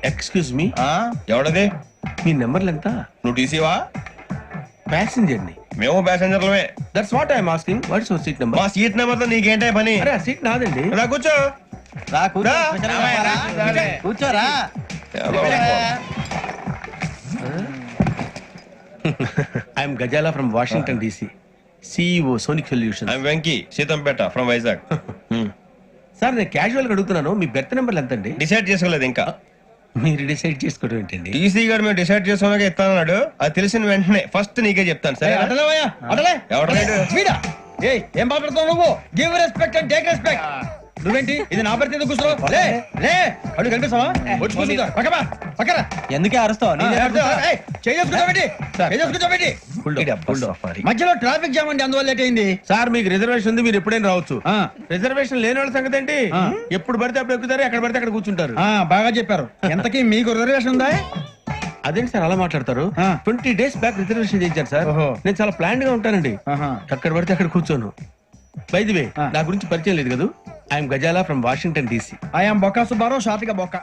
Excuse me, ఎవడది? మీ నెంబర్లు ఎంత? నువ్వు టీసీవా? ప్యాసింజర్ ని. మేము ప్యాసెంజర్లమే. That's what I'm asking. What's your seat number? మా సీట్ నెంబర్ తో నీకేంటే పని? అరే ఆ సీట్ నాదండి. రా కూర్చో. కూర్చోరా. I'm Gazala from Washington DC, CEO Sonic solution. I'm Venky, Seethampeta from Vizag. Sir నేను క్యాజువల్ గా అడుగుతున్నాను, మీ బెర్త్ నెంబర్లు ఎంత అండి? డిసైడ్ చేసుకోలేదు ఇంకా. మీరు డిసైడ్ చేసుకోవడం ఏంటండి? టీసీ గారు మేము డిసైడ్ చేసుకున్నాక ఇస్తానన్నాడు. అది తెలిసిన వెంటనే ఫస్ట్ నీకే చెప్తాను. సరే ఏం మాట్లాడుతావు నువ్వు? Give respect and take respect. నువ్వేంటి ఇది నా పరిస్థితి ఎందుకు కూర్చున్నావు? లే లే అడుగు కనిపిస్తావా? వచ్చి కూర్చుంటా. పక్కమా పక్కరా. ఎందుకే అరుస్తావు? మధ్యలో ట్రాఫిక్ జామ్ అండి, అందువల్ల లేట్ అయింది. సార్ మీకు రిజర్వేషన్ ఉంది, మీరు ఎప్పుడైనా రావచ్చు. రిజర్వేషన్ లేని వాళ్ళ సంగతి ఏంటి? ఎప్పుడు పడితే అప్పుడు ఎక్కుతారు, ఎక్కడ పడితే అక్కడ కూర్చుంటారు. బాగా చెప్పారు. ఎంతకీ మీకు రిజర్వేషన్ ఉందా? అదేంటి సార్ అలా మాట్లాడతారు? 20 days బ్యాక్ రిజర్వేషన్ చేయించారు సార్. నేను చాలా ప్లాన్డ్ గా ఉంటానండి. అక్కడ పడితే అక్కడ కూర్చోను. బై ది వే, నా గురించి పరిచయం లేదు కదా. I'm Gazala from Washington DC. I'm Bokka Subbarao, short గా బొక్క.